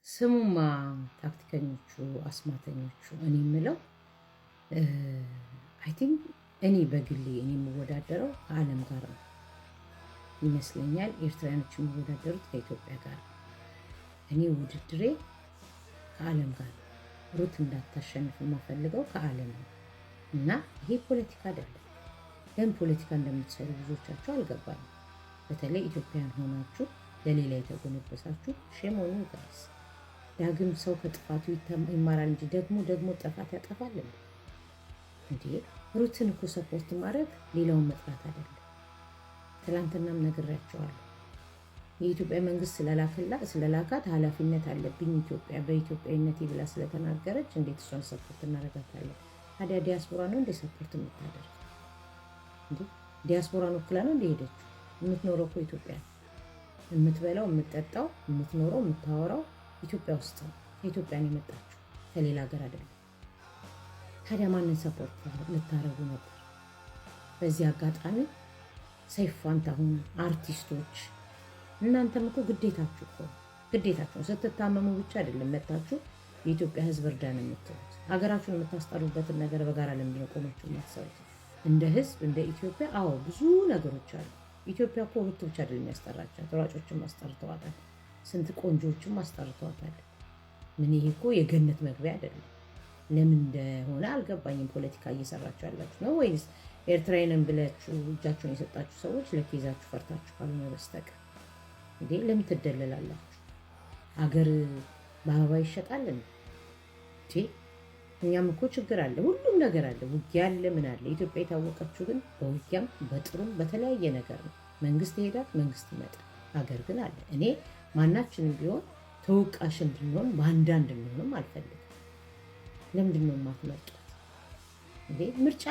ስሙማ ታክቲከኞቹ አስማተኞቹ እኔ የምለው አይ ቲንክ እኔ በግሌ እኔ የምወዳደረው ከዓለም ጋር ነው ይመስለኛል። ኤርትራውያኖች የሚወዳደሩት ከኢትዮጵያ ጋር ነው። እኔ ውድድሬ ከዓለም ጋር ነው። ሩት እንዳታሸንፍ የማፈልገው ከዓለም ነው እና ይሄ ፖለቲካ አይደለም። ለምን ፖለቲካ እንደምትሰሩ ብዙዎቻችሁ አልገባኝም። በተለይ ኢትዮጵያን ሆናችሁ ለሌላ የተጎነበሳችሁ ሼም ኦን ዩ ጋይስ። ዳግም ሰው ከጥፋቱ ይማራል እንጂ ደግሞ ጥፋት ያጠፋል እንዴ? ሩትን እኮ ሰፖርት ማድረግ ሌላውን መጥራት አይደለም። ትላንትናም ነግሬያቸዋለሁ። የኢትዮጵያ መንግስት ስለላካት ኃላፊነት አለብኝ ኢትዮጵያ በኢትዮጵያዊነቴ ብላ ስለተናገረች እንዴት እሷን ሰፖርት እናደርጋታለን? ታዲያ ዲያስፖራ ነው እንዴ ሰፖርት የምታደርግ? እንዴ ዲያስፖራን ወክላ ነው እንዴ ሄደችው? የምትኖረው እኮ ኢትዮጵያ፣ የምትበላው፣ የምትጠጣው፣ የምትኖረው፣ የምታወራው ኢትዮጵያ ውስጥ ነው። ከኢትዮጵያ ነው የመጣችው ከሌላ ሀገር አይደለም። ታዲያ ማንን ሰፖርት ልታረጉ ነበር? በዚህ አጋጣሚ ሰይፉ ፋንታሁን፣ አርቲስቶች እናንተም እኮ ግዴታችሁ ስትታመሙ ብቻ አይደለም መታችሁ የኢትዮጵያ ሕዝብ እርዳን የምትሉት። ሀገራችሁን የምታስጠሩበትን ነገር በጋራ ለምንድነው ቆማችሁ የማትሰሩት? እንደ ሕዝብ እንደ ኢትዮጵያ አዎ ብዙ ነገሮች አሉ። ኢትዮጵያ እኮ ሩት ብቻ አይደለም ያስጠራቻት፣ ሯጮችም አስጠርተዋታል። ስንት ቆንጆዎችም አስጠርተዋታል። ምን ይሄ እኮ የገነት መግቢያ አይደለም። ለምን እንደሆነ አልገባኝም። ፖለቲካ እየሰራችሁ ያላችሁ ነው ወይስ ኤርትራውያንን ብላችሁ እጃችሁን የሰጣችሁ ሰዎች ለኬዛችሁ ፈርታችሁ ካልሆነ በስተቀር እንዴ ለምን ትደለላላችሁ? አገር በአበባ ይሸጣል እንዴ? እኛም እኮ ችግር አለ፣ ሁሉም ነገር አለ፣ ውጊያ አለ፣ ምን አለ። ኢትዮጵያ የታወቀችው ግን በውጊያም በጥሩም በተለያየ ነገር ነው። መንግስት ይሄዳል፣ መንግስት ይመጣል። ሀገር ግን አለ። እኔ ማናችንም ቢሆን ተወቃሽ እንድንሆን ባንዳ እንድንሆንም አልፈልግም። ለምንድን ነው የማትመርጡት እንዴ? ምርጫ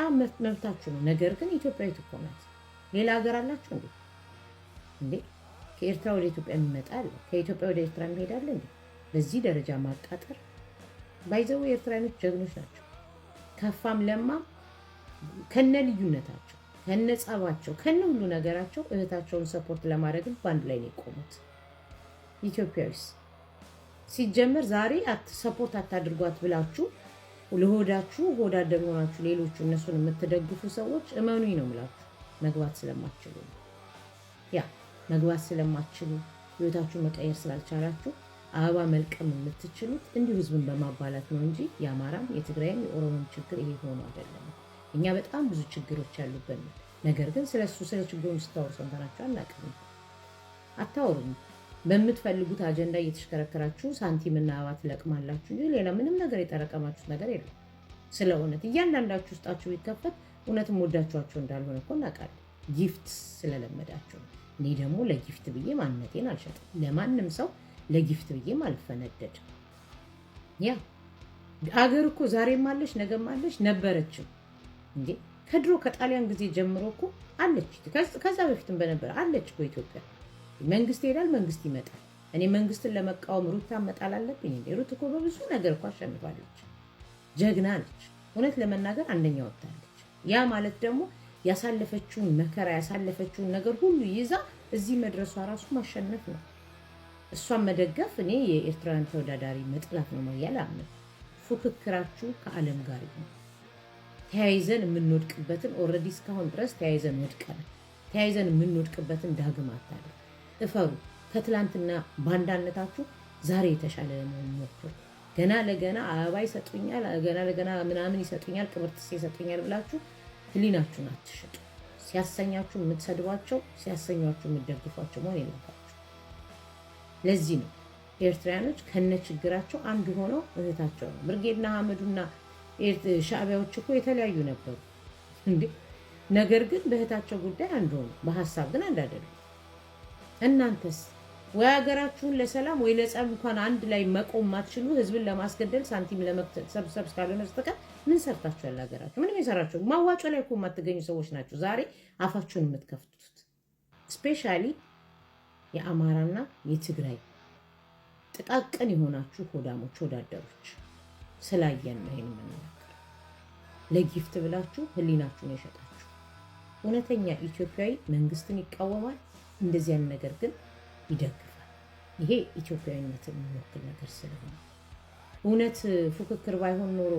መብታችሁ ነው። ነገር ግን ኢትዮጵያዊት እኮ ናት። ሌላ ሀገር አላችሁ እንዴ? ከኤርትራ ወደ ኢትዮጵያ የሚመጣ አለ፣ ከኢትዮጵያ ወደ ኤርትራ የሚሄዳል እንዴ? በዚህ ደረጃ ማቃጠር ባይዘው ኤርትራኖች ጀግኖች ናቸው። ከፋም ለማም ከነ ልዩነታቸው ከነ ጸባቸው ከነ ሁሉ ነገራቸው እህታቸውን ሰፖርት ለማድረግ በአንድ ላይ ነው የቆሙት። ኢትዮጵያዊስ ሲጀመር ዛሬ ሰፖርት አታድርጓት ብላችሁ ለሆዳችሁ ሆዳደር ሆናችሁ ሌሎቹ እነሱን የምትደግፉ ሰዎች እመኑኝ ነው የምላችሁ መግባት ስለማትችሉ መግባት ስለማትችሉ ህይወታችሁን መቀየር ስላልቻላችሁ አበባ መልቀም የምትችሉት እንዲሁ ህዝብን በማባላት ነው እንጂ የአማራም የትግራይም የኦሮሞም ችግር ይሄ ሆኖ አይደለም። እኛ በጣም ብዙ ችግሮች ያሉበት ነው። ነገር ግን ስለ ችግሩን ስታወሩ ሰምታችሁ አናውቅም። አታወሩም። በምትፈልጉት አጀንዳ እየተሽከረከራችሁ ሳንቲምና አበባ ትለቅማላችሁ እንጂ ሌላ ምንም ነገር የጠረቀማችሁት ነገር የለም። ስለ እውነት እያንዳንዳችሁ ውስጣችሁ ቢከፈት እውነትም ወዳችኋቸው እንዳልሆነ እኮ እናውቃለን። ጊፍት ስለለመዳችሁ። እኔ ደግሞ ለጊፍት ብዬ ማንነቴን አልሸጥም። ለማንም ሰው ለጊፍት ብዬም አልፈነደድም። አገር እኮ ዛሬም አለች ነገም አለች ነበረችም እንዴ። ከድሮ ከጣሊያን ጊዜ ጀምሮ እኮ አለች። ከዛ በፊትም በነበረ አለች እኮ ኢትዮጵያ። መንግስት ይሄዳል፣ መንግስት ይመጣል። እኔ መንግስትን ለመቃወም ሩት መጣል አለብኝ እንዴ? ሩት እኮ በብዙ ነገር እኮ አሸንፋለች። ጀግና ነች። እውነት ለመናገር አንደኛ ወጥታለች። ያ ማለት ደግሞ ያሳለፈችውን መከራ ያሳለፈችውን ነገር ሁሉ ይዛ እዚህ መድረሷ ራሱ ማሸነፍ ነው። እሷን መደገፍ እኔ የኤርትራን ተወዳዳሪ መጥላት ነው ማለት አምን። ፉክክራችሁ ከዓለም ጋር ነው። ተያይዘን የምንወድቅበትን ኦልሬዲ እስካሁን ድረስ ተያይዘን ወድቀናል። ተያይዘን የምንወድቅበትን ዳግም አታድርጉ። እፈሩ። ከትላንትና ባንዳነታችሁ ዛሬ የተሻለ ለመሆን ሞክሩ። ገና ለገና አበባ ይሰጡኛል፣ ገና ለገና ምናምን ይሰጡኛል፣ ቅብርትስ ይሰጡኛል ብላችሁ ህሊናችሁን አትሽጡ። ሲያሰኛችሁ የምትሰድቧቸው፣ ሲያሰኟችሁ የምትደግፏቸው መሆን የለባችሁ። ለዚህ ነው ኤርትራውያኖች ከነ ችግራቸው አንዱ ሆነው እህታቸው ነው። ብርጌድና አህመዱና ሻዕቢያዎች እኮ የተለያዩ ነበሩ እንዴ። ነገር ግን በእህታቸው ጉዳይ አንዱ ሆነው በሀሳብ ግን አንድ አይደሉም። እናንተስ ወይ ሀገራችሁን ለሰላም ወይ ለጸብ እንኳን አንድ ላይ መቆም ማትችሉ ህዝብን ለማስገደል ሳንቲም ለመሰብሰብ ካልሆነ በስተቀር ምን ሰርታችኋል? ሀገራችሁ ምንም የሰራችሁ ማዋጮ ላይ እኮ የማትገኙ ሰዎች ናቸው ዛሬ አፋችሁን የምትከፍቱት። ስፔሻሊ የአማራና የትግራይ ጥቃቅን የሆናችሁ ሆዳሞች ወዳደሮች ስላየን ነው ይሄን የምንናገር። ለጊፍት ብላችሁ ህሊናችሁን የሸጣችሁ እውነተኛ ኢትዮጵያዊ መንግስትን ይቃወማል። እንደዚህ አይነት ነገር ግን ይደግፋል። ይሄ ኢትዮጵያዊነትን የሚወክል ነገር ስለሆነ እውነት ፉክክር ባይሆን ኖሮ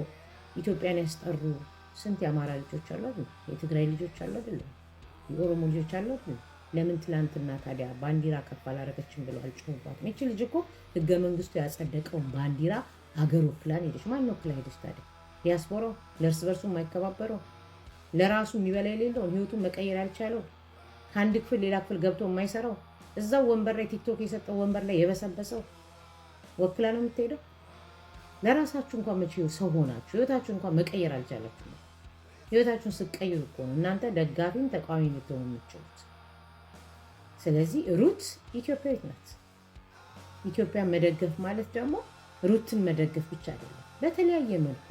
ኢትዮጵያን ያስጠሩ ስንት የአማራ ልጆች አሉ አይደል? የትግራይ ልጆች አሉ አይደል? የኦሮሞ ልጆች አሉ አይደል? ለምን ትላንትና ታዲያ ባንዲራ ከፍ አላደረገችም ብለው አልጮሁባትም? ይቺ ልጅ እኮ ህገ መንግስቱ ያጸደቀውን ባንዲራ አገር ወክላን ሄደች። ማን ወክላ ሄደች ታዲያ? ዲያስፖራው ለእርስ በርሱ የማይከባበረው ለራሱ የሚበላ የሌለውን ህይወቱን መቀየር ያልቻለው ከአንድ ክፍል ሌላ ክፍል ገብቶ የማይሰራው እዛው ወንበር ላይ ቲክቶክ የሰጠው ወንበር ላይ የበሰበሰው ወክላ ነው የምትሄደው? ለራሳችሁ እንኳን መቼ ሰው ሆናችሁ ህይወታችሁ እንኳን መቀየር አልቻላችሁ። ህይወታችሁን ስትቀይሩ እኮ ነው እናንተ ደጋፊም ተቃዋሚ ልትሆኑ የምትችሉት። ስለዚህ ሩት ኢትዮጵያዊት ናት። ኢትዮጵያን መደገፍ ማለት ደግሞ ሩትን መደገፍ ብቻ አይደለም፣ በተለያየ መልኩ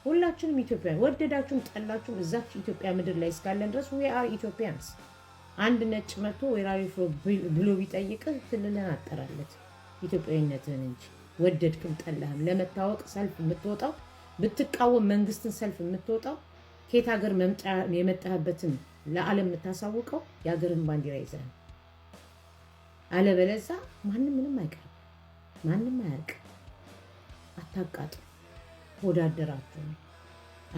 ሁላችንም ኢትዮጵያን ወደዳችሁም ጠላችሁም እዛች ኢትዮጵያ ምድር ላይ እስካለን ድረስ we are Ethiopians። አንድ ነጭ መጥቶ where are you from ብሎ ቢጠይቅህ ክልልን አጠራለት ኢትዮጵያዊነትን እንጂ ወደድክም ጠላህም ለመታወቅ ሰልፍ የምትወጣው ብትቃወም መንግስትን ሰልፍ የምትወጣው ከየት ሀገር የመጣህበትን ለዓለም የምታሳውቀው የሀገርን ባንዲራ ይዘህ ነው። አለበለዚያ ማንም ምንም አይቀርም፣ ማንም አያልቅም። አታቃጥሉ። ወዳደራችሁ ነው።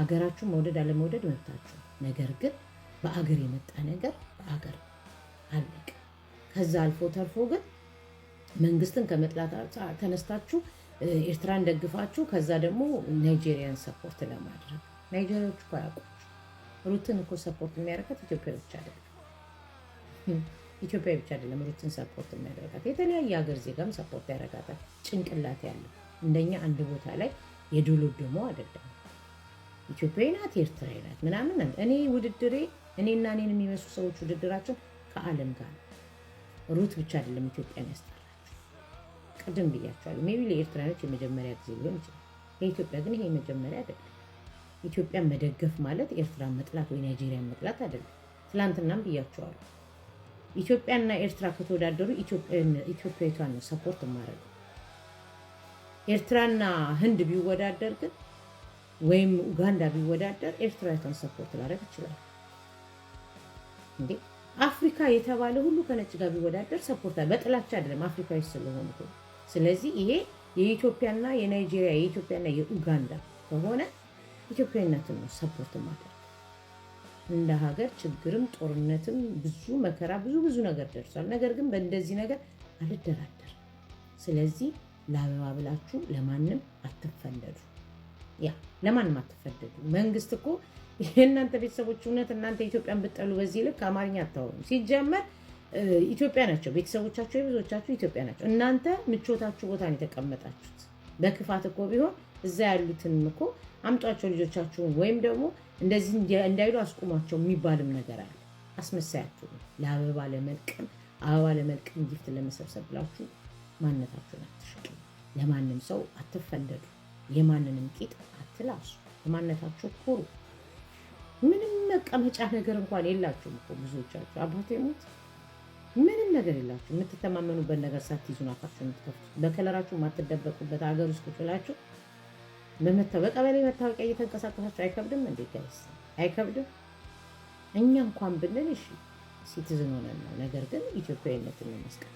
አገራችሁን መውደድ አለመውደድ መብታችሁ። ነገር ግን በአገር የመጣ ነገር በአገር አለቀ። ከዛ አልፎ ተርፎ ግን መንግስትን ከመጥላት ተነስታችሁ ኤርትራን ደግፋችሁ ከዛ ደግሞ ናይጄሪያን ሰፖርት ለማድረግ ናይጄሪያዎች እኮ አያውቁም። ሩትን እኮ ሰፖርት የሚያደርጋት ኢትዮጵያ ብቻ አይደለም፣ ኢትዮጵያ ብቻ አይደለም ሩትን ሰፖርት የሚያደርጋት የተለያየ ሀገር ዜጋም ሰፖርት ያደርጋታል። ጭንቅላት ያለው እንደኛ አንድ ቦታ ላይ የዶሎዶሞ አይደለም። ኢትዮጵያዊ ናት፣ ኤርትራዊ ናት ምናምን። እኔ ውድድሬ እኔና እኔን የሚመስሉ ሰዎች ውድድራቸው ከዓለም ጋር ነው። ሩት ብቻ አይደለም ኢትዮጵያን ያስጠራችሁ። ቅድም ብያቸዋለሁ። ሜቢ ለኤርትራኖች የመጀመሪያ ጊዜ ሊሆን ይችላል። ለኢትዮጵያ ግን ይሄ የመጀመሪያ አይደለም። ኢትዮጵያን መደገፍ ማለት ኤርትራን መጥላት ወይ ናይጄሪያን መጥላት አይደለም። ትላንትናም ብያቸዋለሁ። ኢትዮጵያና ኤርትራ ከተወዳደሩ ኢትዮጵያዊቷን ነው ሰፖርት ማድረግ። ኤርትራና ህንድ ቢወዳደር ግን ወይም ኡጋንዳ ቢወዳደር ኤርትራዊቷን ሰፖርት ላደርግ ይችላል እንዴ? አፍሪካ የተባለ ሁሉ ከነጭ ጋር ቢወዳደር ሰፖርት በጥላቻ አይደለም፣ አፍሪካዊ ስለሆኑ። ስለዚህ ይሄ የኢትዮጵያና የናይጄሪያ የኢትዮጵያና የኡጋንዳ ከሆነ ኢትዮጵያዊነትን ነው ሰፖርት ማድረግ። እንደ ሀገር ችግርም ጦርነትም ብዙ መከራ ብዙ ነገር ደርሷል። ነገር ግን በእንደዚህ ነገር አልደራደር። ስለዚህ ለአበባ ብላችሁ ለማንም አትፈለዱ። ለማንም አትፈለዱ። መንግስት እኮ የእናንተ ቤተሰቦች እውነት እናንተ ኢትዮጵያን ብትጠሉ በዚህ ልክ አማርኛ አታወሩም። ሲጀመር ኢትዮጵያ ናቸው ቤተሰቦቻችሁ፣ የብዙዎቻችሁ ኢትዮጵያ ናቸው። እናንተ ምቾታችሁ ቦታ ነው የተቀመጣችሁት። በክፋት እኮ ቢሆን እዛ ያሉትን እኮ አምጧቸው ልጆቻችሁን፣ ወይም ደግሞ እንደዚህ እንዳይሉ አስቁሟቸው የሚባልም ነገር አለ። አስመሳያችሁ ለአበባ ለመልቀም አበባ ለመልቀም ጊፍት ለመሰብሰብ ብላችሁ ማንነታችሁን አትሽጡ። ለማንም ሰው አትፈለዱ። የማንንም ቂጥ አትላሱ። የማንነታችሁ ኩሩ። ምንም መቀመጫ ነገር እንኳን የላችሁም እኮ ብዙዎቻችሁ። አባቴ ሞት ምንም ነገር የላችሁ። የምትተማመኑበት ነገር ሳትይዙ አፋችሁን የምትከፍቱት፣ በከለራችሁ የማትደበቁበት ሀገር ውስጥ ቁጭ ብላችሁ በቀበሌ መታወቂያ እየተንቀሳቀሳችሁ አይከብድም እንዴ ጋይስ? አይከብድም? እኛ እንኳን ብንል እሺ ሲቲዝን ሆነን ነው። ነገር ግን ኢትዮጵያዊነትን ነው መስቀል